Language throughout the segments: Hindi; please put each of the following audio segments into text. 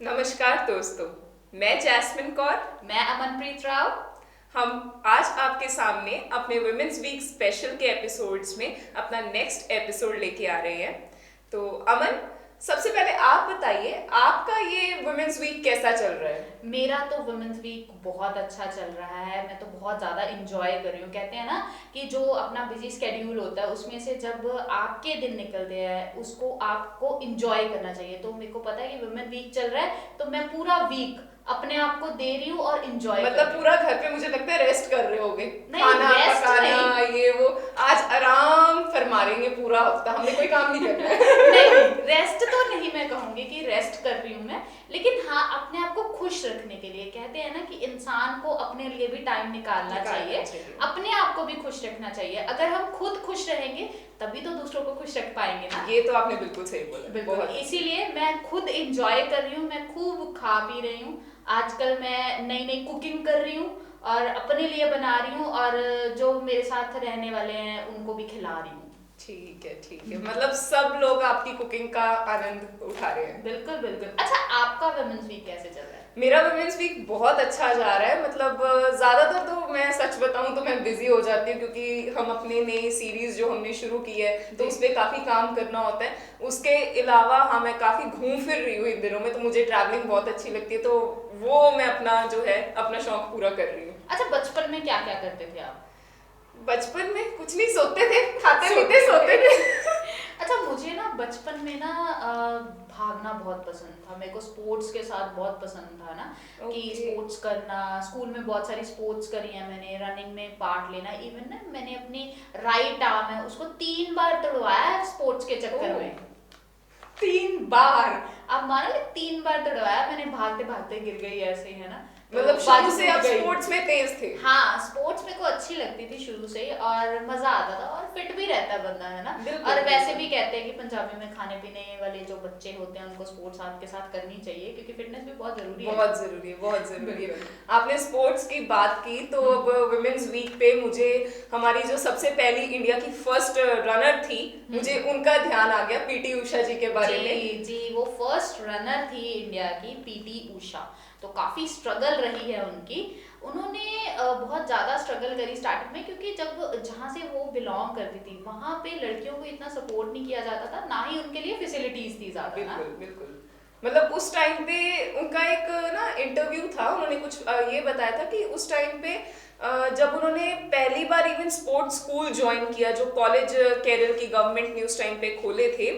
नमस्कार दोस्तों, मैं जैस्मिन कौर। मैं अमनप्रीत राव। हम आज आपके सामने अपने वुमेन्स वीक स्पेशल के एपिसोड्स में अपना नेक्स्ट एपिसोड लेके आ रहे हैं। तो अमन, सबसे पहले आप बताइए, आपका ये वुमेन्स वीक कैसा चल रहा है? मेरा तो वुमेन्स वीक बहुत अच्छा चल रहा है। मैं तो बहुत ज़्यादा इंजॉय कर रही हूँ। कहते हैं ना कि जो अपना बिजी स्केड्यूल होता है उसमें से जब आपके दिन निकलते हैं उसको आपको इंजॉय करना चाहिए। तो मेरे को पता है कि वुमेन वीक चल रहा है तो मैं पूरा वीक अपने आप को दे रही हूँ और इंजॉय कर मतलब रही हूँ। पूरा घर पे मुझे लगता है रेस्ट कर रहे होगे, नहीं, खाना रेस्ट पकाना नहीं। ये वो। आज आराम फरमारेंगे पूरा हफ्ता, हमने कोई काम नहीं करना है। नहीं, रेस्ट तो नहीं मैं कहूंगी कि रेस्ट कर रही हूँ मैं, लेकिन हाँ अपने आप को खुश रखने के लिए। कहते हैं ना कि इंसान को अपने लिए भी टाइम निकालना चाहिए, अपने आप को भी खुश रखना चाहिए। अगर हम खुद खुश रहेंगे तभी तो दूसरों को खुश रख पाएंगे ना। ये तो आपने बिल्कुल सही बोला। बिल्कुल, इसीलिए मैं खुद इंजॉय कर रही हूँ। मैं खूब खा पी रही हूँ। आजकल मैं नई नई कुकिंग कर रही हूँ और अपने लिए बना रही हूँ और जो मेरे साथ रहने वाले हैं उनको भी खिला रही हूँ। ठीक है, ठीक है। मतलब सब लोग आपकी कुकिंग का आनंद उठा रहे हैं। बिल्कुल बिल्कुल। अच्छा, आपका वुमेन्स वीक कैसे चल रहा है? मेरा वुमेन्स वीक बहुत अच्छा जा रहा है। मतलब ज्यादातर तो मैं सच बताऊं तो मैं बिजी हो जाती हूँ, क्योंकि हम अपने नई सीरीज जो हमने शुरू की है तो उस पर काफी काम करना होता है। उसके अलावा हाँ, मैं काफी घूम फिर रही हूँ इन दिनों में, तो मुझे ट्रैवलिंग बहुत अच्छी लगती है, तो वो मैं अपना जो है अपना शौक पूरा कर रही हूँ। अच्छा, बचपन में क्या क्या करते थे आप? बचपन में कुछ नहीं, सोते थे, खाते पीते सोते थे। अच्छा, मुझे ना बचपन में ना भागना बहुत पसंद था। मेरे को स्पोर्ट्स के साथ बहुत पसंद था ना कि स्पोर्ट्स करना। स्कूल में बहुत सारी स्पोर्ट्स करी है मैंने, रनिंग में पार्ट लेना। इवन ना मैंने अपनी राइट आर्म है उसको 3 बार तोड़वाया है स्पोर्ट्स के चक्कर में। 3 बार? आप मानोगे 3 बार तोड़वाया मैंने, भागते भागते गिर गई ऐसे ही है ना। मतलब शुरू से आप स्पोर्ट्स में तेज थे? हाँ, स्पोर्ट्स मेरे को अच्छी लगती थी शुरू से ही और मजा आता था और फिट भी रहता बंदा है ना। और वैसे भी कहते हैं कि पंजाबी में खाने पीने वाले जो बच्चे होते हैं उनको स्पोर्ट्स साथ के साथ करनी चाहिए, क्योंकि फिटनेस भी बहुत जरूरी है। बहुत जरूरी है, बहुत जरूरी है। आपने स्पोर्ट्स की बात की तो अब वुमेन्स वीक पे मुझे हमारी जो सबसे पहली इंडिया की फर्स्ट रनर थी, मुझे उनका ध्यान आ गया, पीटी उषा जी के बारे में। जी, वो फर्स्ट रनर थी इंडिया की, पीटी उषा। तो काफ़ी स्ट्रगल रही है उनकी। उन्होंने बहुत ज़्यादा स्ट्रगल करी स्टार्टिंग में, क्योंकि जब जहाँ से वो बिलोंग करती थी वहाँ पे लड़कियों को इतना सपोर्ट नहीं किया जाता था, ना ही उनके लिए फैसिलिटीज थी ज़्यादा ना। बिल्कुल बिल्कुल। मतलब उस टाइम पे उनका एक ना इंटरव्यू था, उन्होंने कुछ ये बताया था कि उस टाइम पे जब उन्होंने पहली बार इवन स्पोर्ट्स स्कूल ज्वाइन किया, जो कॉलेज केरल की गवर्नमेंट ने उस टाइम पे खोले थे,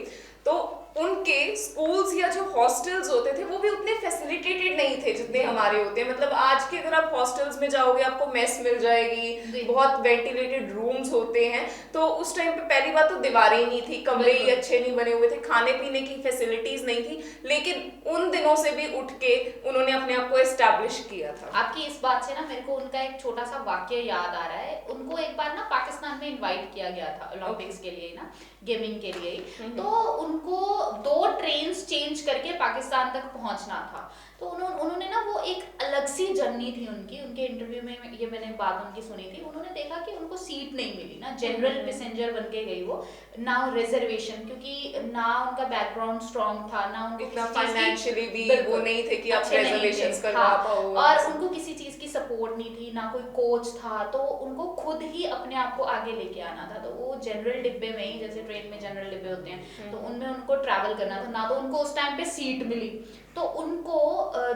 तो उनके स्कूल्स या जो हॉस्टल्स होते थे वो भी उतने फैसिलिटेटेड नहीं थे जितने हमारे होते हैं। मतलब आज के अगर आप हॉस्टल्स में जाओगे आपको मेस मिल जाएगी, बहुत वेंटिलेटेड रूम्स होते हैं। तो उस टाइम पे पहली बात तो दीवारें ही नहीं थी, कमरे ही अच्छे नहीं बने हुए थे, खाने पीने की फैसिलिटीज नहीं थी, लेकिन उन दिनों से भी उठ के उन्होंने अपने आप को एस्टैब्लिश किया था। आपकी इस बात से ना मेरे को उनका एक छोटा सा वाक्य याद आ रहा है। उनको एक बार ना पाकिस्तान में इनवाइट किया गया था ओलंपिक्स के लिए ना, गेमिंग के लिए ही। तो उनको 2 ट्रेन्स चेंज करके पाकिस्तान तक पहुंचना था। तो उन्होंने ना वो एक अलग सी जर्नी थी उनकी। उनके इंटरव्यू में ये मैंने बात उनकी सुनी थी। उन्होंने देखा कि उनको सीट नहीं मिली ना, जनरल पैसेंजर बन के गई वो, ना रिजर्वेशन, क्योंकि ना उनका बैकग्राउंड स्ट्रांग था, ना उनको इतना फाइनेंशियली भी वो नहीं थे कि आप रिजर्वेशंस करवा पाओ। और उनको किसी चीज की सपोर्ट नहीं थी, ना कोई कोच था। तो उनको खुद ही अपने आप को आगे लेके आना था। तो वो जनरल डिब्बे में ही, जैसे ट्रेन में जनरल डिब्बे होते हैं, तो उनमें उनको ट्रैवल करना था ना। तो उनको उस टाइम पे सीट मिली, तो उनको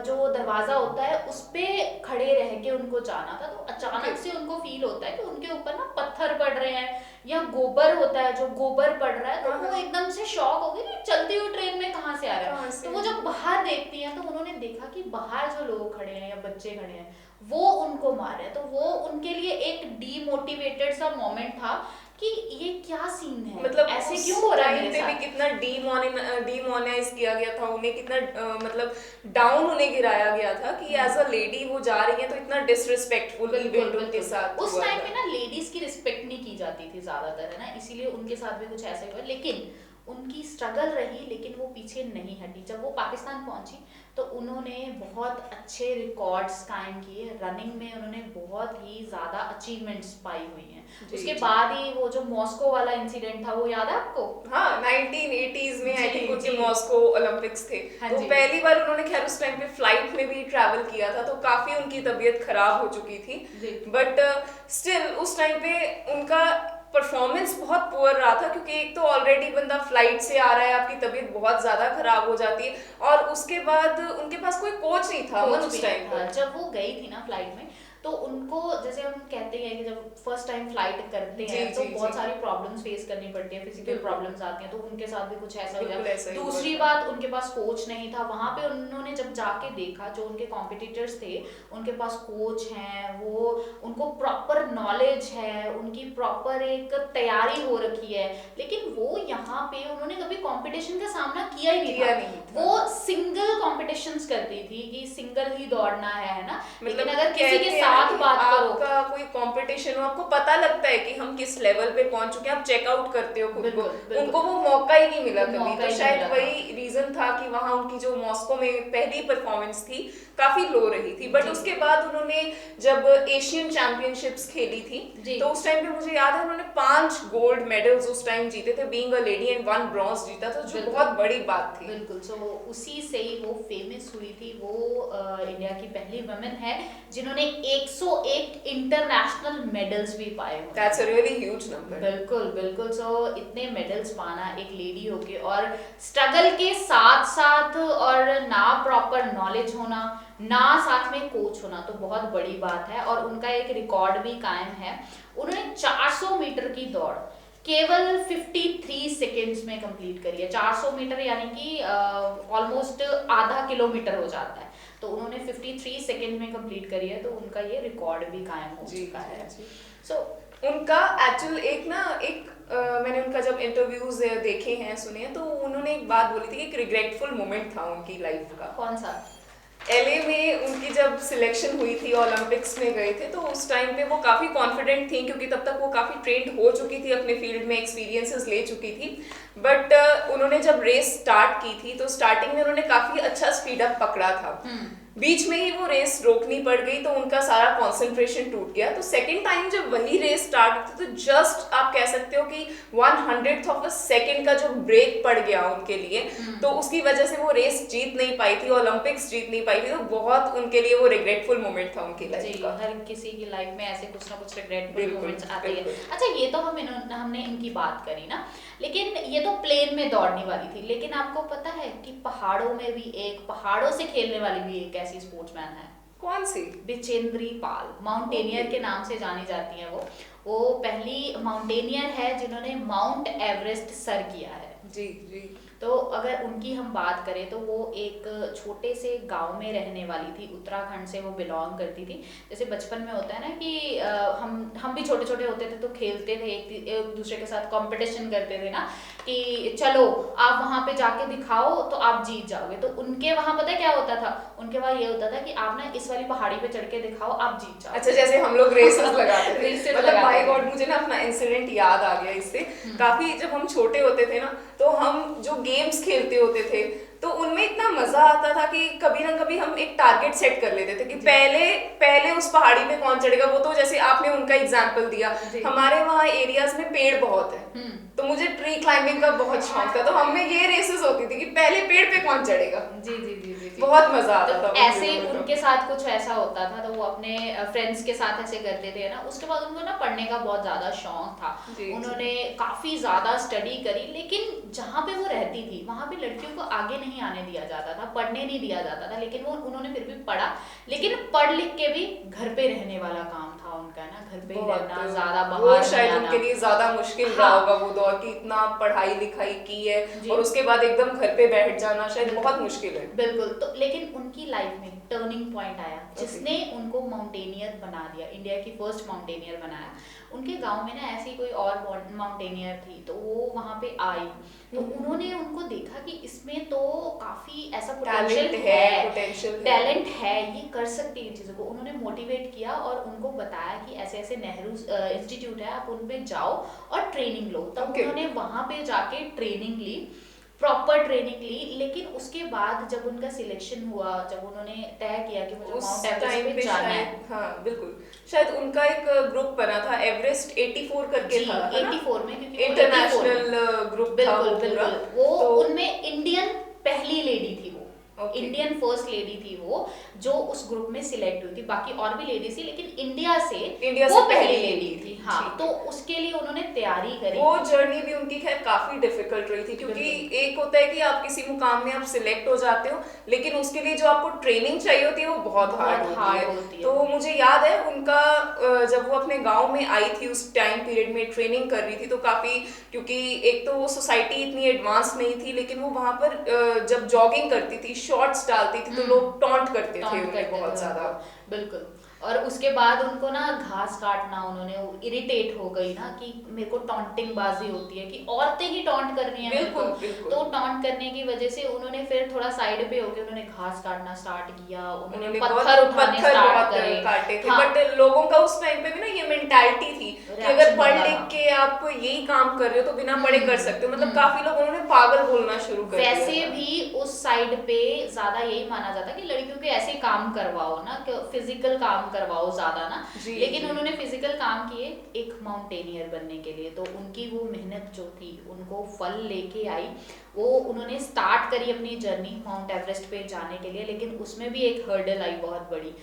जो दरवाजा होता है उस पे खड़े रह के उनको जाना था। तो अचानक से उनको फील होता है कि उनके ऊपर ना पत्थर पड़ रहे हैं या गोबर होता है, जो गोबर पड़ रहा है। तो वो एकदम से शॉक हो गई कि चलती हुई ट्रेन में कहाँ से आ रहा है। तो वो जब बाहर देखती हैं तो उन्होंने देखा कि बाहर जो लोग खड़े हैं या बच्चे खड़े हैं वो उनको मार रहे हैं। तो वो उनके लिए एक डीमोटिवेटेड सा मोमेंट था कि ये क्या सीन है, मतलब ऐसे क्यों हो रहा है मेरे पे भी साथ। कितना डीमोनाइज किया गया था उन्हें, कितना मतलब डाउन उन्हें गिराया गया था कि एज अ लेडी वो जा रही है, तो इतना डिसरिस्पेक्टफुल इवेंट उनके साथ उस हुआ टाइम था। पे ना लेडीज की रिस्पेक्ट नहीं की जाती थी ज्यादातर, है ना, इसीलिए उनके साथ भी कुछ ऐसा हुआ। लेकिन उनकी स्ट्रगल रही लेकिन वो पीछे नहीं हटी। जब वो पाकिस्तान पहुंची तो उन्होंने बहुत अच्छे रिकॉर्ड्स कायम किए, रनिंग में उन्होंने बहुत ही ज़्यादा अचीवमेंट्स पाई हुई हैं। उसके बाद ही वो जो मॉस्को वाला इंसिडेंट था, वो याद है आपको? हाँ, 1980s में आई थिंक उनके जी। मॉस्को ओलंपिक्स थे। हाँ तो जी। पहली बार उन्होंने खैर उस टाइम पे फ्लाइट में भी ट्रैवल किया था, तो काफी उनकी तबीयत खराब हो चुकी थी, बट स्टिल उस टाइम पे उनका परफॉर्मेंस बहुत पुअर रहा था, क्योंकि एक तो ऑलरेडी बंदा फ्लाइट से आ रहा है, आपकी तबीयत बहुत ज्यादा खराब हो जाती है, और उसके बाद उनके पास कोई कोच नहीं था उस टाइम पर। जब वो गई थी ना फ्लाइट में, तो उनको, जैसे हम कहते हैं कि जब फर्स्ट टाइम फ्लाइट करते हैं तो बहुत सारी प्रॉब्लम्स फेस करनी पड़ती है, फिजिकल प्रॉब्लम्स आती हैं, तो उनके साथ भी कुछ ऐसा हो गया। दूसरी बात, उनके पास कोच नहीं था वहां पे। उन्होंने जब जाके देखा, जो उनके कॉम्पिटिटर्स थे उनके पास कोच हैं, वो उनको प्रॉपर नॉलेज है, उनकी प्रॉपर एक तैयारी हो रखी है, लेकिन वो यहाँ पे उन्होंने कभी कंपटीशन का सामना किया ही नहीं था। वो सिंगल कॉम्पिटिशंस करती थी कि सिंगल ही दौड़ना है ना, लेकिन अगर किसी के साथ बात करो, आपका कोई कंपटीशन हो, आपको पता लगता है कि हम किस लेवल पे पहुंच चुके हैं, आप चेकआउट करते हो खुद को। उनको वो मौका ही नहीं मिला कभी, तो शायद वही रीजन था कि वहां उनकी जो मॉस्को में पहली परफॉर्मेंस थी काफी लो रही थी। बट उसके बाद उन्होंने जब एशियन चैंपियनशिप्स खेली थी, तो उस टाइम पे मुझे याद है उन्होंने 5 गोल्ड मेडल्स उस टाइम जीते थे, being a lady, and 1 bronze जीता था, जो बहुत बड़ी बात थी। बिल्कुल। सो उसी से ही वो फेमस हुई थी। वो इंडिया की पहली वुमेन है जिन्होंने 101 इंटरनेशनल मेडल्स भी पाए हुए। That's a really huge number. बिल्कुल बिल्कुल। सो इतने मेडल्स पाना एक लेडी होके, और स्ट्रगल के साथ साथ, और ना प्रॉपर नॉलेज होना, ना साथ में कोच होना, तो बहुत बड़ी बात है। और उनका एक रिकॉर्ड भी कायम है। उन्होंने 400 मीटर की दौड़ केवल 53 सेकेंड्स में कंप्लीट करी है। 400 मीटर यानी कि ऑलमोस्ट आधा किलोमीटर हो जाता है, तो उन्होंने 53 सेकेंड में कंप्लीट करी है, तो उनका ये रिकॉर्ड भी कायम हो चुका है। सो उनका एक्चुअल मैंने उनका जब इंटरव्यूज देखे हैं, सुने हैं, तो उन्होंने एक बात बोली थी कि एक रिग्रेटफुल मोमेंट था उनकी लाइफ का। कौन सा? LA में उनकी जब सिलेक्शन हुई थी, ओलंपिक्स में गए थे, तो उस टाइम पे वो काफ़ी कॉन्फिडेंट थी, क्योंकि तब तक वो काफ़ी ट्रेंड हो चुकी थी, अपने फील्ड में एक्सपीरियंसेस ले चुकी थी। बट उन्होंने जब रेस स्टार्ट की थी, तो स्टार्टिंग में उन्होंने काफ़ी अच्छा स्पीड अप पकड़ा था, बीच में ही वो रेस रोकनी पड़ गई, तो उनका सारा कंसंट्रेशन टूट गया। तो सेकंड टाइम जब वही रेस स्टार्ट हुई, तो जस्ट आप कह सकते हो कि 1/100th ऑफ अ सेकंड का जो ब्रेक पड़ गया उनके लिए, तो उसकी वजह से वो रेस जीत नहीं पाई थी, ओलंपिक्स जीत नहीं पाई थी। तो बहुत उनके लिए वो रिग्रेटफुल मोमेंट था उनकी लाइफ का। हर किसी की लाइफ में ऐसे कुछ ना कुछ रिग्रेटफुल मोमेंट्स आते हैं। अच्छा, ये तो हमने इनकी बात करी ना, लेकिन ये तो प्लेन में दौड़ने वाली थी, लेकिन आपको पता है कि पहाड़ों में भी पहाड़ों से खेलने वाली भी एक ऐसी स्पोर्ट्समैन है। कौन सी? बिचेंद्री पाल, माउंटेनियर के नाम से जानी जाती है। वो पहली माउंटेनियर है जिन्होंने माउंट एवरेस्ट सर किया है। जी जी। तो अगर उनकी हम बात करें, तो वो एक छोटे से गांव में रहने वाली थी, उत्तराखंड से वो बिलोंग करती थी। जैसे बचपन में होता है ना कि हम भी छोटे छोटे होते थे तो खेलते थे, एक दूसरे के साथ कंपटीशन करते थे ना, कि चलो आप वहां पे जाके दिखाओ तो आप जीत जाओगे। तो उनके वहां पता है क्या होता था? उनके वहां ये होता था कि आप ना इस वाली पहाड़ी पे चढ़ के दिखाओ, आप जीत जाओ। अच्छा, जैसे हम लोग रेसेस लगाते थे। मतलब बाय गॉड, मुझे ना अपना इंसिडेंट याद आ गया इससे। काफी जब हम छोटे होते थे ना, तो हम जो गेम्स खेलते होते थे, तो उनमें इतना मजा आता था कि कभी ना कभी हम एक टारगेट सेट कर लेते थे कि पहले उस पहाड़ी पे कौन चढ़ेगा। वो तो जैसे आपने उनका एग्जांपल दिया, हमारे वहाँ एरियाज में पेड़ बहुत है, तो मुझे ट्री क्लाइंबिंग का बहुत शौक था, तो हमें ये रेसेस होती थी कि पहले पेड़ पे कौन चढ़ेगा। जी जी जी जी, जी। बहुत मजा आता था। ऐसे उनके साथ कुछ ऐसा होता था, तो वो अपने फ्रेंड्स के साथ ऐसे करते थे ना। उसके बाद उनको ना पढ़ने का बहुत ज्यादा शौक था, उन्होंने काफी ज्यादा स्टडी करी, लेकिन जहाँ पे वो रहती थी वहां पे लड़कियों को आगे नहीं आने दिया जाता था, पढ़ने नहीं दिया जाता था, लेकिन उन्होंने फिर भी पढ़ा। लेकिन पढ़ लिख के भी घर पे रहने वाला काम था उनका ना, घर पे ही रहना, ज्यादा बाहर शायद उनके लिए ज्यादा मुश्किल रहा होगा वो दौर की, इतना पढ़ाई लिखाई की है और उसके बाद एकदम घर पे बैठ जाना शायद बहुत मुश्किल है। बिल्कुल। तो लेकिन उनकी लाइफ में टर्निंग पॉइंट आया जिसने उनको माउंटेनियर बना दिया, इंडिया की फर्स्ट माउंटेनियर बनाया। उनके गांव में ना ऐसी कोई और माउंटेनियर थी, तो वो वहां पे आई, तो उन्होंने उनको देखा कि इसमें तो काफी ऐसा पोटेंशियल है, Potential टैलेंट है, ये कर सकती है इन चीज़ों को, उन्होंने मोटिवेट किया और उनको बताया कि ऐसे ऐसे नेहरू इंस्टीट्यूट है, आप उन पे जाओ और ट्रेनिंग लो। तब Okay. उन्होंने वहाँ पे जाके ट्रेनिंग ली, प्रॉपर ट्रेनिंग ली। लेकिन उसके बाद जब उनका सिलेक्शन हुआ, जब उन्होंने तय किया कि मुझे उस माउंट एवरेस्ट टाइम पे पे जाना है, शायद, हाँ बिल्कुल, शायद उनका एक ग्रुप बना था एवरेस्ट 84 करके जी था, है ना? 84 में, क्योंकि वो 84 में, इंटरनेशनल ग्रुप था बिल्कुल वो पूरा। बिल्कुल, वो तो उनमें इंडियन पहली लेडी थी, वो Okay. इंडियन फर्स्ट लेडी थी वो, जो उस ग्रुप में सिलेक्ट हुई थी। बाकी और भी लेडीज थी, लेकिन इंडिया से वो पहली लेडी थी। हाँ, तो उसके लिए उन्होंने तैयारी करी। वो जर्नी भी उनकी खैर काफी डिफिकल्ट रही थी, क्योंकि एक होता है कि आप किसी मुकाम में आप सिलेक्ट हो जाते हो, लेकिन उसके लिए जो आपको ट्रेनिंग चाहिए होती है वो बहुत हार्ड होती है। तो मुझे याद है उनका जब वो अपने गांव में आई थी उस टाइम पीरियड में ट्रेनिंग कर रही थी, तो काफी, क्योंकि एक तो वो सोसाइटी इतनी एडवांस नहीं थी, लेकिन वो वहां पर जब जॉगिंग करती थी, शॉर्ट्स डालती थी, तो लोग टॉन्ट करते थे उन्हें बहुत ज्यादा। बिल्कुल। और उसके बाद उनको ना घास काटना, उन्होंने इरिटेट हो गई ना कि मेरे को टॉन्टिंग बाजी होती है कि औरतें ही टॉन्ट कर रही हैं मेरे को। तो टॉन्ट करने की वजह से उन्होंने फिर थोड़ा साइड पे होके उन्होंने घास काटना स्टार्ट किया, उन्होंने पत्थर उठाने स्टार्ट करे, काटे थे। हाँ, बट लोगों का उस टाइम पे भी ना ये मेंटालिटी थी कि अगर पढ़ लिख के आप यही काम कर रहे हो तो बिना पढ़े कर सकते हो। मतलब काफी लोगों ने पागल बोलना शुरू कर दिया। वैसे भी उस साइड पे ज्यादा यही माना जाता कि लड़कियों के ऐसे काम करवाओ ना, फिजिकल काम करवाओ ज्यादा ना, लेकिन उन्होंने फिजिकल काम किए एक माउंटेनियर बनने के लिए। तो उनकी वो मेहनत जो थी उनको फल लेके आई। वो उन्होंने स्टार्ट करी अपनी जर्नी माउंट एवरेस्ट पे जाने के लिए, लेकिन उसमें भी एक हर्डल आई बहुत बड़ी।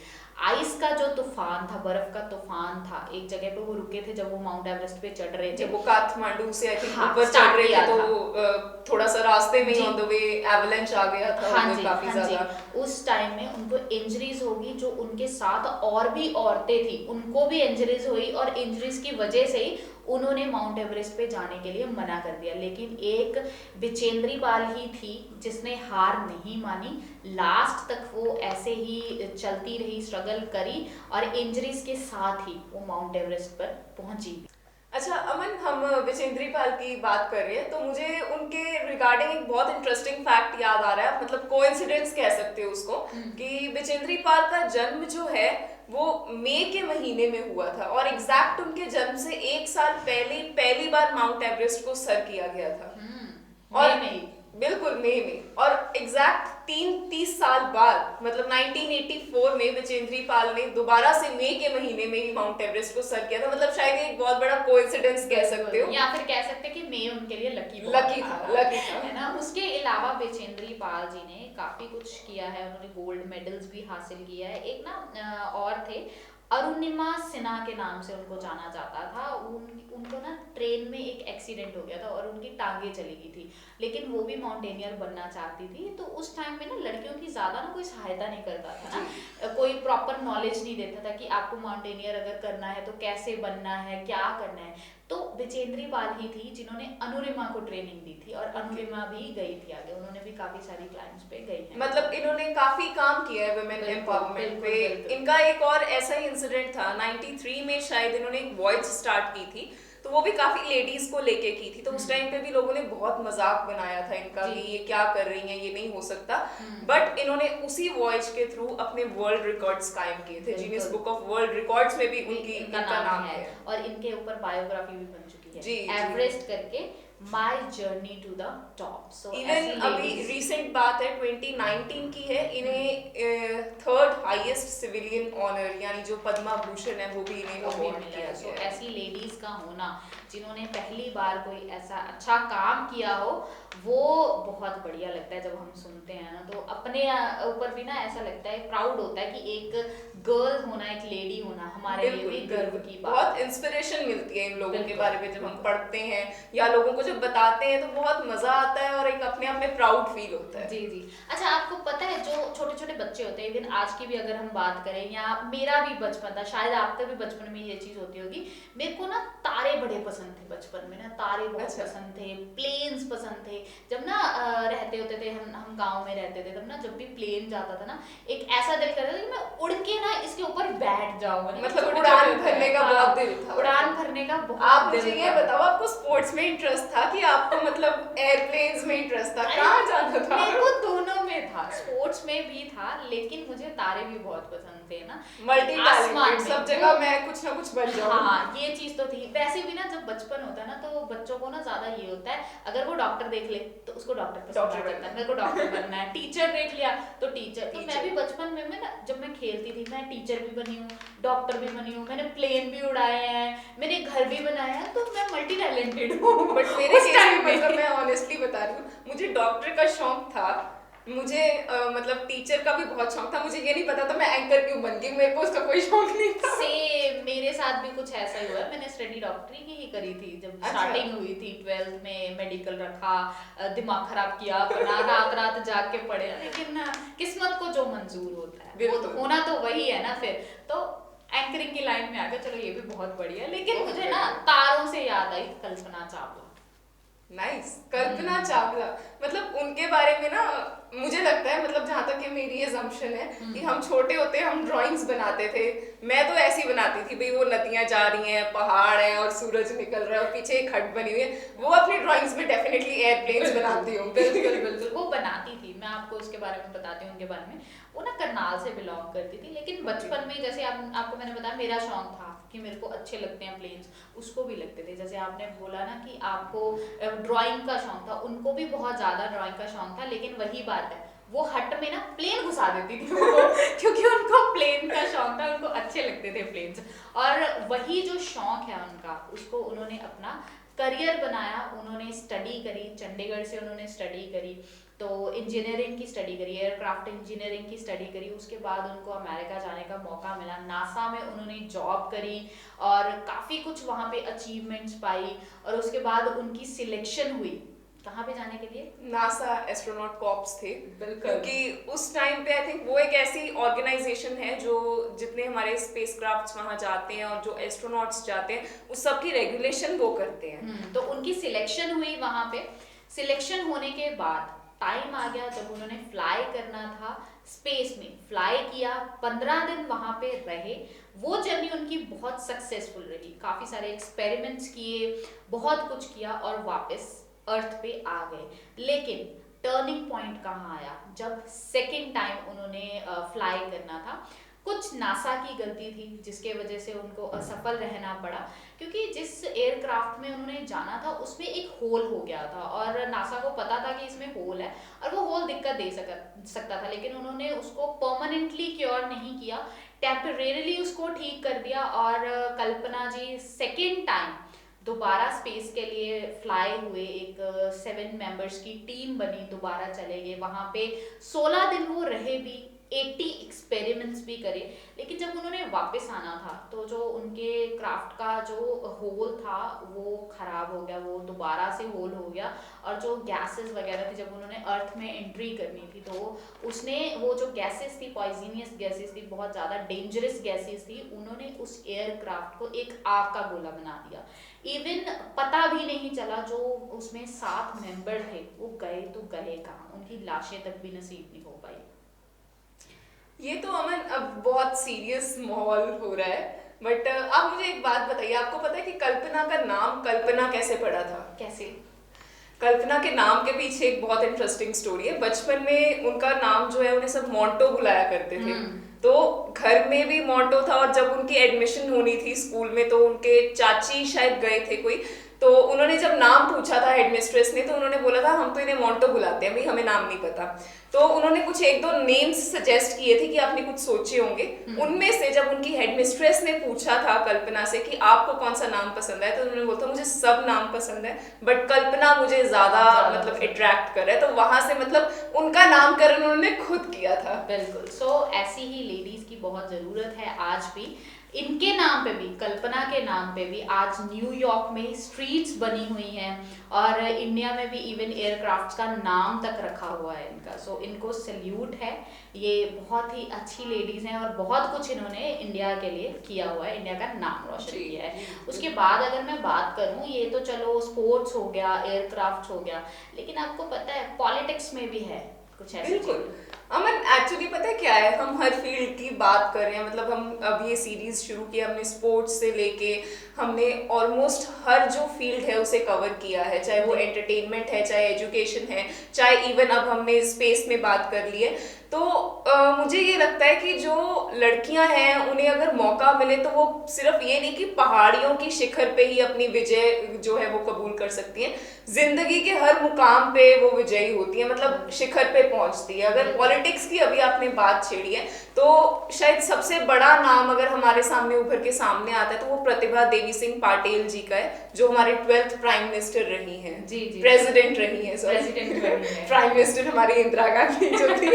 आइस का जो तूफान था, बर्फ का तूफान था। एक जगह पे वो रुके थे जब वो माउंट एवरेस्ट पे चढ़ रहे थे, जब वो काठमांडू से आई थिंक हाँ, ऊपर चढ़ रहे थे, था। तो थोड़ा सा रास्ते में ऑन द वे एवलांच आ गया था। हाँ जी, काफी हाँ ज्यादा जी। उस टाइम में उनको इंजरीज होगी, जो उनके साथ और भी औरतें थी उनको भी इंजरीज हुई, और इंजरीज की वजह से ही उन्होंने माउंट एवरेस्ट पे जाने के लिए मना कर दिया। लेकिन एक बिचेंद्री पाल ही थी जिसने हार नहीं मानी, लास्ट तक वो ऐसे ही चलती रही, स्ट्रगल करी, और इंजरीज के साथ ही वो माउंट एवरेस्ट पर पहुंची। अच्छा अमन, हम बिचेंद्री पाल की बात कर रहे हैं, तो मुझे उनके रिगार्डिंग एक बहुत इंटरेस्टिंग फैक्ट याद आ रहा है, मतलब कोइंसिडेंस कह सकते हो उसको, कि बिचेंद्री पाल का जन्म जो है वो मई के महीने में हुआ था, और एग्जैक्ट उनके जन्म से एक साल पहले पहली बार माउंट एवरेस्ट को सर किया गया था। और बिल्कुल मई में, और एग्जैक्ट 30 साल बाद, मतलब 1984 में बिचेंद्री पाल ने दोबारा से मई के महीने में ही माउंट एवरेस्ट को सर किया था। मतलब शायद एक बहुत बड़ा कोइंसिडेंस कह सकते हो, या फिर कह सकते कि मई उनके लिए लकी था है ना। उसके अलावा बिचेंद्री पाल जी ने काफी कुछ किया है, उन्होंने गोल्ड मेडल्स भी हासिल किया है। एक ना और थे, अरुणिमा सिन्हा के नाम से उनको जाना जाता था। उनको ना ट्रेन में एक एक्सीडेंट हो गया था और उनकी टांगे चली गई थी, लेकिन वो भी माउंटेनियर बनना चाहती थी। तो उस टाइम में ना लड़कियों की ज्यादा ना कोई सहायता नहीं करता था ना, कोई प्रॉपर नॉलेज नहीं देता था कि आपको माउंटेनियर अगर करना है तो कैसे बनना है, क्या करना है। तो बिचेंद्री पाल ही थी जिन्होंने अनुरिमा को ट्रेनिंग दी थी, और अनुरिमा भी गई थी आगे, उन्होंने भी काफी सारी क्लाइंट्स पे गई है। मतलब इन्होंने काफी काम किया है वुमेन एम्पावरमेंट पे। इनका एक और ऐसा ही इंसिडेंट था 93 में, शायद इन्होंने एक वॉयज स्टार्ट की थी, तो वो भी काफी लेडीज को लेके की थी। तो उस टाइम पे भी लोगों ने बहुत मजाक बनाया था इनका कि ये क्या कर रही हैं, ये नहीं हो सकता। बट इन्होंने उसी वॉयज के थ्रू अपने वर्ल्ड रिकॉर्ड्स कायम किए थे। Guinness book of world records में भी इनका नाम है, और इनके ऊपर बायोग्राफी भी बन चुकी है, जी, एवरेस्ट करके, my journey to the top. So even अभी रिसेंट बात है 2019 की है, इन्हें थर्ड हाईएस्ट सिविलियन ऑनर यानी जो पद्मा भूषण है वो भी इन्हें अवार्ड किया गया। सो ऐसी लेडीज का होना जिन्होंने पहली बार कोई ऐसा अच्छा काम किया हो, वो बहुत बढ़िया लगता है जब हम सुनते हैं ना। तो अपने ऊपर भी ना ऐसा लगता है, प्राउड होता है कि एक गर्ल होना, एक लेडी होना हमारे लिए भी गर्व की बात। बहुत इंस्पिरेशन मिलती है इन लोगों के बारे में जब हम पढ़ते हैं या लोगों को जब बताते हैं, तो बहुत मजा आता है और एक अपने आप में प्राउड फील होता है। जी जी। अच्छा, आपको पता है जो छोटे छोटे बच्चे होते हैं, इवन आज की भी अगर हम बात करें, या मेरा भी बचपन था, शायद आपका भी बचपन में ये चीज होती होगी, मेरे को ना तारे बड़े पसंद थे बचपन में ना, तारे बहुत पसंद थे, प्लेन्स पसंद थे। जब ना रहते होते थे हम गाँव में रहते थे, तब ना जब भी प्लेन जाता था ना, एक ऐसा दिल करता था कि मैं उड़ के ना इसके ऊपर बैठ जाऊं। मतलब उड़ान भरने का बहुत दिल था। उड़ान भरने का बहुत। आप मुझे ये बताओ, आपको स्पोर्ट्स में इंटरेस्ट था कि आपको मतलब एयरप्लेन्स में इंटरेस्ट था, कहाँ जाना था? मेरे को दोनों में में था, स्पोर्ट्स में भी था, लेकिन मुझे तारे भी बहुत पसंद थे ना, मल्टी आसमान टैलेंटेड, में सब जगह मैं कुछ ना कुछ बन जाऊं। हाँ ये चीज तो थी। वैसे भी ना जब बचपन होता है ना तो बच्चों को ना ज्यादा ये होता है, अगर वो डॉक्टर देख ले तो उसको डॉक्टर पसंद आ डॉक्टर जाता है, मेरे को डॉक्टर बनना है। टीचर देख लिया तो टीचर, तो मैं भी बचपन में मैं ना जब मैं खेलती थी मैं टीचर भी बनी हूँ, डॉक्टर भी बनी हूँ, मैंने प्लेन भी उड़ाए हैं, मैंने घर भी बनाया है, तो मैं मल्टी टैलेंटेड हूँ। बट मेरे उस केस time में में। मतलब मैं ऑनेस्टली बता रही हूँ, मुझे डॉक्टर का शौक था, मुझे मतलब टीचर का भी बहुत शौक था, मुझे ये नहीं पता था मैं एंकर क्यों बन गई, मेरे को उसका कोई शौक नहीं था। सेम मेरे साथ भी कुछ ऐसा ही हुआ है। मैंने स्टडी डॉक्टरी की ही करी थी जब अच्छा। स्टार्टिंग हुई थी, 12th में मेडिकल रखा, दिमाग खराब किया अपना, रात रात जाग के पढ़े, लेकिन किस्मत को जो मंजूर होता है वो तो बिल्कुल। होना तो वही है ना। फिर तो एंकरिंग की लाइन में आ गया, चलो ये भी बहुत बढ़िया है। लेकिन बहुत मुझे ना बढ़िया। तारों से याद आई कल्पना चावला। नाइस, कल्पना चावला, मतलब उनके बारे में ना मुझे लगता है, मतलब जहाँ तक कि मेरी assumption है कि हम छोटे होते हम ड्राइंग्स बनाते थे, मैं तो ऐसी बनाती थी भाई, वो नदियाँ जा रही हैं, पहाड़ है और सूरज निकल रहा है और पीछे एक हट बनी हुई है, वो अपनी ड्राइंग्स में डेफिनेटली एयरप्लेन्स बनाती हूँ। बिल्कुल बिल्कुल वो बनाती थी। मैं आपको उसके बारे में बताती हूँ, उनके बारे में। वो ना करनाल से बिलोंग करती थी, लेकिन बचपन में जैसे आपको मैंने बताया मेरा शौक था कि मेरे को अच्छे लगते हैं प्लेन्स, उसको भी लगते थे। जैसे आपने बोला ना कि आपको ड्राइंग का शौक था, उनको भी बहुत ज्यादा ड्राइंग का शौक था, लेकिन वही बात है वो हट में ना प्लेन घुसा देती थी वो क्योंकि उनको प्लेन का शौक था, उनको अच्छे लगते थे प्लेन्स। और वही जो शौक है उनका, उसको उन्होंने अपना करियर बनाया। उन्होंने स्टडी करी, चंडीगढ़ से उन्होंने स्टडी करी, तो इंजीनियरिंग की स्टडी करी, एयरक्राफ्ट इंजीनियरिंग की स्टडी करी। उसके बाद उनको अमेरिका जाने का मौका मिला, नासा में उन्होंने जॉब करी और काफ़ी कुछ वहाँ पे अचीवमेंट्स पाई। और उसके बाद उनकी सिलेक्शन हुई कहाँ पे जाने के लिए? नासा एस्ट्रोनॉट कॉर्प्स थे, बिल्कुल। क्योंकि उस टाइम पे आई थिंक वो एक ऐसी ऑर्गेनाइजेशन है जो जितने हमारे स्पेसक्राफ्ट्स वहाँ जाते हैं और जो एस्ट्रोनॉट्स जाते हैं उस सब की रेगुलेशन वो करते हैं। तो उनकी सिलेक्शन हुई वहाँ पे। सिलेक्शन होने के बाद टाइम आ गया जब उन्होंने फ्लाई करना था स्पेस में। फ्लाई किया, 15 दिन वहाँ पे रहे। वो जर्नी उनकी बहुत सक्सेसफुल रही, काफ़ी सारे एक्सपेरिमेंट्स किए, बहुत कुछ किया और वापस अर्थ पे आ गए। लेकिन टर्निंग पॉइंट कहाँ आया? जब सेकेंड टाइम उन्होंने फ्लाई करना था। कुछ नासा की गलती थी जिसके वजह से उनको असफल रहना पड़ा, क्योंकि जिस एयरक्राफ्ट में उन्होंने जाना था उसमें एक होल हो गया था और नासा को पता था कि इसमें होल है और वो होल दिक्कत दे सकता था, लेकिन उन्होंने उसको परमानेंटली क्योर नहीं किया, टेम्परेरीली उसको ठीक कर दिया। और कल्पना जी सेकेंड टाइम दोबारा स्पेस के लिए फ्लाई हुए, एक 7 मेंबर्स की टीम बनी, दोबारा चले गए वहाँ पे। 16 दिन वो रहे भी, 80 एक्सपेरिमेंट्स भी करे, लेकिन जब उन्होंने वापस आना था तो जो उनके क्राफ्ट का जो होल था वो खराब हो गया, वो दोबारा से होल हो गया। और जो गैसेस वगैरह थी, जब उन्होंने अर्थ में एंट्री करनी थी तो उसने वो जो गैसेस थी, पॉइजनियस गैसेस थी, बहुत ज़्यादा डेंजरस गैसेस थी, उन्होंने उस एयरक्राफ्ट को एक आग का गोला बना दिया। इवन पता भी नहीं चला, जो उसमें 7 मेंबर थे वो गए तो गए कहाँ, उनकी लाशें तक भी नसीब नहीं हो पाई। ये तो अमन अब बहुत सीरियस माहौल हो रहा है, बट आप मुझे एक बात बताइए, आपको पता है कि कल्पना का नाम कल्पना कैसे पड़ा था? कैसे? कल्पना के नाम के पीछे एक बहुत इंटरेस्टिंग स्टोरी है। बचपन में उनका नाम जो है उन्हें सब मोंटो बुलाया करते थे, तो घर में भी मोंटो था और जब उनकी एडमिशन होनी थी स्कूल में तो उनके चाची शायद गए थे कोई, तो उन्होंने जब नाम पूछा था हेडमिस्ट्रेस ने तो उन्होंने बोला था हम तो इन्हें मोंटो बुलाते हैं भाई, हमें नाम नहीं पता। तो उन्होंने कुछ 1-2 नेम्स सजेस्ट किए थे कि आपने कुछ सोचे होंगे। उनमें से जब उनकी हेडमिस्ट्रेस ने पूछा था कल्पना से कि आपको कौन सा नाम पसंद है, तो उन्होंने बोला था मुझे सब नाम पसंद है बट कल्पना मुझे ज्यादा मतलब अट्रैक्ट कर रहा है, तो वहां से मतलब उनका नामकरण उन्होंने खुद किया था। बिल्कुल। सो ऐसी ही लेडीज की बहुत जरूरत है आज भी। इनके नाम पे भी, कल्पना के नाम पे भी आज न्यूयॉर्क में स्ट्रीट्स बनी हुई हैं और इंडिया में भी इवन एयरक्राफ्ट्स का नाम तक रखा हुआ है इनका। सो इनको सल्यूट है, ये बहुत ही अच्छी लेडीज हैं और बहुत कुछ इन्होंने इंडिया के लिए किया हुआ है, इंडिया का नाम रोशन किया है। उसके बाद अगर मैं बात करूं, ये तो चलो स्पोर्ट्स हो गया, एयरक्राफ्ट हो गया, लेकिन आपको पता है पॉलिटिक्स में भी है कुछ ऐसे। बिल्कुल अमन, एक्चुअली पता है क्या है, हम हर फील्ड की बात कर रहे हैं, मतलब हम अब ये सीरीज शुरू की, हमने स्पोर्ट्स से लेके हमने ऑलमोस्ट हर जो फील्ड है उसे कवर किया है, चाहे वो एंटरटेनमेंट है, चाहे एजुकेशन है, चाहे इवन अब हमने स्पेस में बात कर ली है। तो मुझे ये लगता है कि जो लड़कियां हैं उन्हें अगर मौका मिले तो वो सिर्फ ये नहीं कि पहाड़ियों की शिखर पे ही अपनी विजय जो है वो कबूल कर सकती हैं, जिंदगी के हर मुकाम पे वो विजयी होती है, मतलब शिखर पे पहुंचती है। अगर पॉलिटिक्स की अभी आपने बात छेड़ी है तो शायद सबसे बड़ा नाम अगर हमारे सामने उभर के सामने आता है तो वो प्रतिभा देवी सिंह पाटिल जी का है, जो हमारे 12th प्राइम मिनिस्टर रही हैं, प्रेसिडेंट रही हैं, प्रेसिडेंट रही हैं, प्राइम मिनिस्टर हमारी इंदिरा गांधी जो थी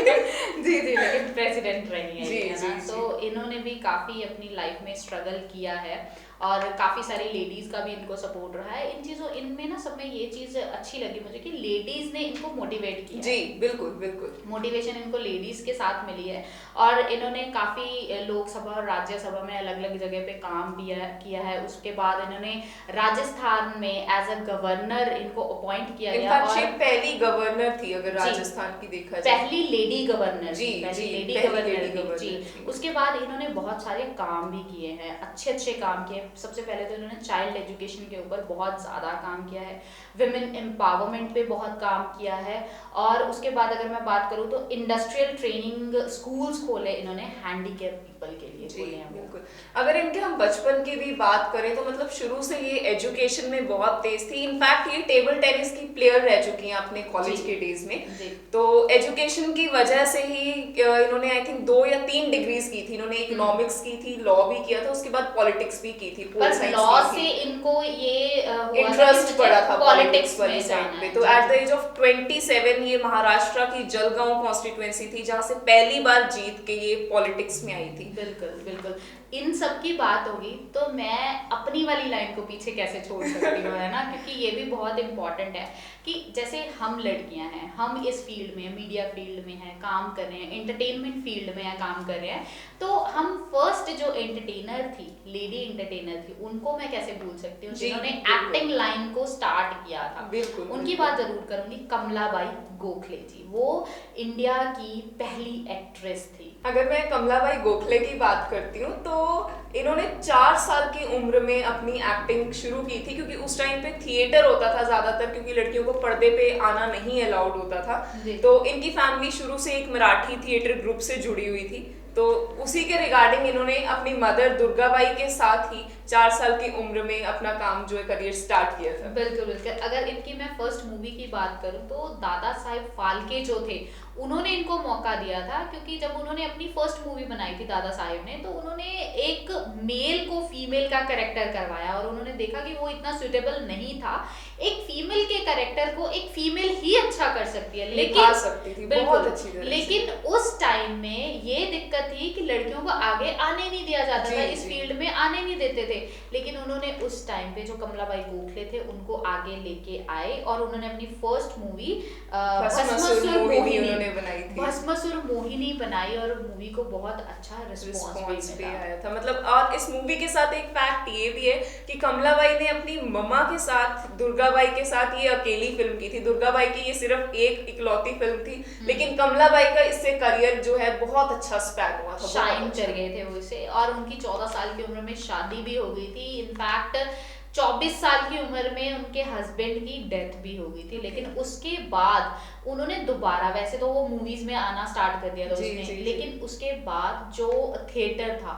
जी लेकिन प्रेसिडेंट रही है जी, ना। तो इन्होंने भी काफी अपनी लाइफ में स्ट्रगल किया है और काफी सारी लेडीज का भी इनको सपोर्ट रहा है। इन चीजों इनमें ना सब में ये चीज अच्छी लगी मुझे कि लेडीज ने इनको मोटिवेट किया। जी बिल्कुल बिल्कुल, मोटिवेशन इनको लेडीज के साथ मिली है और इन्होंने काफी लोकसभा और राज्यसभा में अलग अलग जगह पे काम भी किया है। उसके बाद इन्होंने राजस्थान में एज अ गवर्नर इनको अपॉइंट किया गया और पहली गवर्नर थी अगर राजस्थान की देखा जाए, पहली लेडी गवर्नर जी, पहली जी, लेडी पहली गवर्नर लेडी थी गवर्नर जी। थी। उसके बाद इन्होंने बहुत सारे काम भी किए हैं, अच्छे अच्छे काम किए। सबसे पहले तो इन्होंने चाइल्ड एजुकेशन के ऊपर बहुत ज़्यादा काम किया है, विमेन एम्पावरमेंट पे बहुत काम किया है और उसके बाद अगर मैं बात करूँ तो इंडस्ट्रियल ट्रेनिंग स्कूल्स खोले इन्होंने हैंडीकैप पीपल के लिए खोले हैं। बिल्कुल, अगर इनके हम बचपन की भी बात करें तो मतलब शुरू से ये एजुकेशन में बहुत तेज थी। इनफैक्ट ये टेबल टेनिस की प्लेयर रह चुकी हैं अपने कॉलेज के डेज में, तो एजुकेशन की वजह से ही इन्होंने आई थिंक 2 या 3 डिग्रीज की थी। इन्होंने इकोनॉमिक्स की थी, लॉ भी किया था, उसके बाद पॉलिटिक्स भी की थी, पर लॉ से इनको ये इंटरेस्ट पड़ा था पॉलिटिक्स वाली साइड पे। तो एट द एज ऑफ 27 ये महाराष्ट्र की जलगांव कॉन्स्टिट्यूएंसी थी जहां से पहली बार जीत के ये पॉलिटिक्स में आई थी। बिल्कुल बिल्कुल, इन सब की बात होगी तो मैं अपनी वाली लाइन को पीछे कैसे छोड़ सकती हूँ, है ना, क्योंकि ये भी बहुत इंपॉर्टेंट है कि जैसे हम लड़कियां हैं, हम इस फील्ड में, मीडिया फील्ड में हैं, काम कर रहे हैं, एंटरटेनमेंट फील्ड में हैं, काम कर रहे हैं, तो हम फर्स्ट जो एंटरटेनर थी, लेडी एंटरटेनर थी, उनको मैं कैसे भूल सकती हूँ जिन्होंने एक्टिंग लाइन को स्टार्ट किया था। बिल्कुल, उनकी बात जरूर करूंगी, कमलाबाई गोखले जी, वो इंडिया की पहली एक्ट्रेस थी। अगर मैं कमलाबाई गोखले की बात करती हूँ तो इन्होंने 4 साल की उम्र में अपनी एक्टिंग शुरू की थी, क्योंकि उस टाइम पे थिएटर होता था ज्यादातर, क्योंकि लड़कियों को पर्दे पे आना नहीं अलाउड होता था। तो इनकी फैमिली शुरू से एक मराठी थिएटर ग्रुप से जुड़ी हुई थी, तो उसी के रिगार्डिंग इन्होंने अपनी मदर दुर्गाबाई के साथ ही 4 साल की उम्र में अपना काम जो है करियर स्टार्ट किया था। बिल्कुल बिल्कुल, अगर इनकी मैं फर्स्ट मूवी की बात करूं तो दादा साहेब फाल्के जो थे उन्होंने इनको मौका दिया था, क्योंकि जब उन्होंने अपनी फर्स्ट मूवी बनाई थी दादा साहेब ने, तो उन्होंने एक मेल को फीमेल का कैरेक्टर करवाया और उन्होंने देखा कि वो इतना सुटेबल नहीं था। एक फीमेल के कैरेक्टर को एक फीमेल ही अच्छा कर सकती है, लेकिन सकती थी बहुत अच्छी तरह से। लेकिन उस टाइम में ये दिक्कत थी कि लड़कियों को आगे आने नहीं दिया जाता था, इस फील्ड में आने नहीं देते थे। लेकिन उन्होंने उस टाइम पे जो कमलाबाई गोखले थे उनको आगे लेके आए और उन्होंने अपनी फर्स्ट मूवी भस्मासुर मोहिनी बनाई और मूवी को बहुत अच्छा रिस्पॉन्स भी आया था। मतलब और इस मूवी के साथ एक फैक्ट ये भी है कि कमलाबाई ने अपनी मम्मा के साथ, दुर्गाबाई के साथ ये अकेली फिल्म की थी। दुर्गाबाई की ये सिर्फ एक इकलौती फिल्म थी, लेकिन कमलाबाई का इससे करियर जो है बहुत अच्छा स्पैन हुआ था, शाइन कर गए थे वो इसे। और उनकी 14 साल की उम्र में शादी भी हो गई थी। इनफैक्ट 24 साल की उम्र में उनके हस्बैंड की डेथ भी हो गई थी। लेकिन उसके बाद उन्होंने दोबारा, वैसे तो वो मूवीज में आना स्टार्ट कर दिया था उसने, लेकिन उसके बाद जो थिएटर था,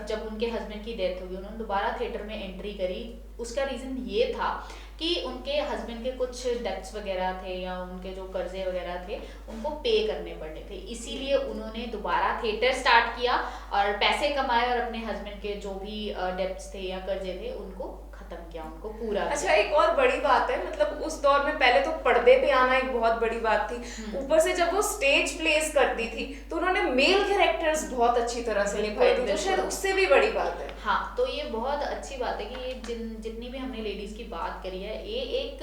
जब उनके हस्बैंड की डेथ हो गई, उन्होंने दोबारा थिएटर में एंट्री करी। उसका रीजन ये था कि उनके हस्बैंड के कुछ डेट्स वगैरह थे या उनके जो कर्जे वगैरह थे उनको पे करने पड़े थे, इसीलिए उन्होंने दोबारा थिएटर स्टार्ट किया और पैसे कमाए और अपने हस्बैंड के जो भी डेट्स थे या कर्जे थे उनको खत्म किया, उनको पूरा। अच्छा, एक और बड़ी बात है, मतलब उस दौर में पहले तो पर्दे पे आना एक बहुत बड़ी बात थी, ऊपर से जब वो स्टेज प्लेस करती थी तो उन्होंने मेल कैरेक्टर्स बहुत अच्छी तरह से निभाए थे, तो शायद उससे भी बड़ी बात है। हाँ, तो ये बहुत अच्छी बात है कि ये जितनी भी हमने लेडीज की बात करी है, ये एक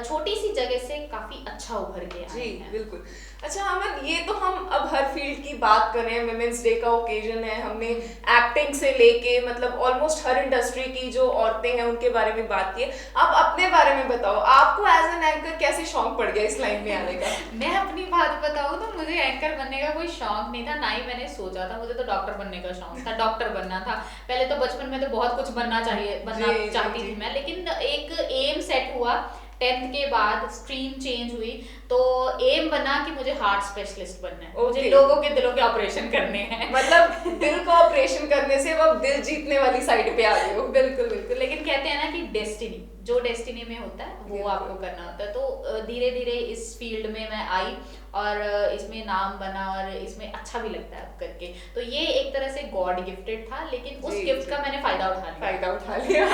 छोटी सी जगह से काफी अच्छा उभर के आए हैं। बिल्कुल। अच्छा अमन, ये तो हम अब हर फील्ड की बात कर रहे हैं, विमेंस डे का ओकेजन है, हमने एक्टिंग से लेके मतलब ऑलमोस्ट हर इंडस्ट्री की जो औरतें हैं उनके बारे में बात की है, आप अपने बारे में बताओ, आपको एज एन एंकर कैसे शौक पड़ गया इस लाइन में आने का? मैं अपनी बात बताऊं तो मुझे एंकर बनने का कोई शौक नहीं था, ना ही मैंने सोचा था। मुझे तो डॉक्टर बनने का शौक था, डॉक्टर बनना था। पहले तो बचपन में तो बहुत कुछ बनना चाहती थी मैं, लेकिन एक एम सेट हुआ 10th के बाद, स्ट्रीम चेंज हुई तो एम बना कि मुझे हार्ट स्पेशलिस्ट बनना है। मुझे लोगों के दिलों के ऑपरेशन करने हैं। मतलब दिल का ऑपरेशन करने से वो दिल जीतने वाली साइड पे आ गए हो। बिल्कुल बिल्कुल, लेकिन कहते हैं ना कि डेस्टिनी, जो डेस्टिनी में होता है वो आपको करना होता है। तो धीरे धीरे इस फील्ड में मैं आई और इसमें नाम बना और इसमें अच्छा भी लगता है करके। तो ये एक तरह से गॉड गिफ्टेड था, लेकिन उस गिफ्ट का मैंने फायदा उठा लिया।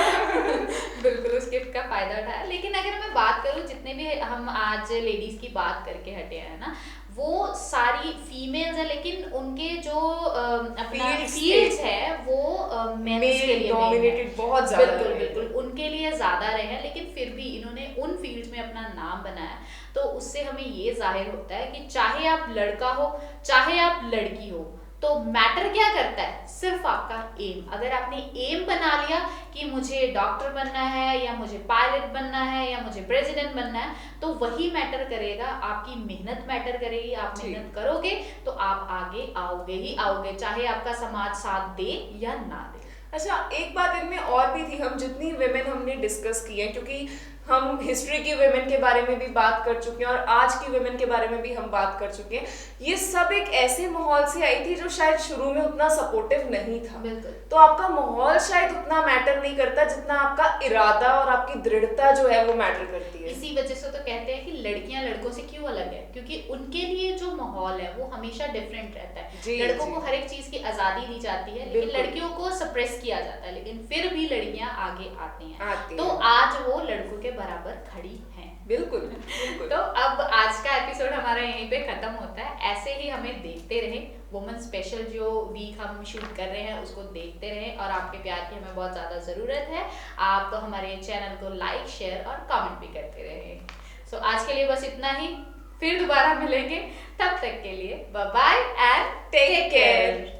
बिल्कुल उस गिफ्ट का फायदा उठाया। लेकिन अगर मैं बात करूं, जितने भी हम आज लेडीज की बात करके हटे हैं ना, वो सारी फीमेल्स है, लेकिन उनके जो अपना फील्ड्स है वो मेंस के लिए डोमिनेटेड बहुत ज्यादा। बिल्कुल बिल्कुल उनके लिए ज्यादा रहे हैं, लेकिन फिर भी इन्होंने उन फील्ड्स में अपना नाम बनाया। तो उससे हमें ये जाहिर होता है कि चाहे आप लड़का हो चाहे आप लड़की हो, तो मैटर क्या करता है? सिर्फ आपका एम। अगर आपने एम बना लिया कि मुझे डॉक्टर बनना है या मुझे पायलट बनना है या मुझे प्रेसिडेंट बनना है, तो वही मैटर करेगा। आपकी मेहनत मैटर करेगी। आप मेहनत करोगे तो आप आगे आओगे ही आओगे, चाहे आपका समाज साथ दे या ना दे। अच्छा, एक बात इनमें और भी थी, हम जितनी विमेन हमने डिस्कस की है, क्योंकि हम हिस्ट्री की विमेन के बारे में भी बात कर चुके हैं और आज की विमेन के बारे में भी हम बात कर चुके हैं, ये सब एक ऐसे माहौल से आई थी जो शायद शुरू में उतना सपोर्टिव नहीं था। तो आपका माहौल शायद उतना मैटर नहीं करता जितना आपका इरादा और आपकी दृढ़ता जो है वो मैटर करती है। इसी वजह से तो कहते हैं कि लड़कियां लड़कों से क्यों अलग है, क्योंकि उनके लिए जो माहौल है वो हमेशा डिफरेंट रहता है। लड़कों को हर एक चीज की आजादी दी जाती है, लेकिन लड़कियों को सप्रेस किया जाता है, लेकिन फिर भी लड़कियां आगे आती हैं। तो आज वो लड़कों के बराबर खड़ी हैं। बिल्कुल। तो अब आज का एपिसोड हमारा यहीं पे खत्म होता है। ऐसे ही हमें देखते रहे, वुमेन स्पेशल जो वीक हम शूट कर रहे हैं उसको देखते रहे, और आपके प्यार की हमें बहुत ज़्यादा ज़रूरत है। आप तो हमारे चैनल को लाइक, शेयर और कमेंट भी करते रहे। सो आज के लिए बस इतना ही, फिर दोबारा मिलेंगे। तब तक के लिए bye bye and take care.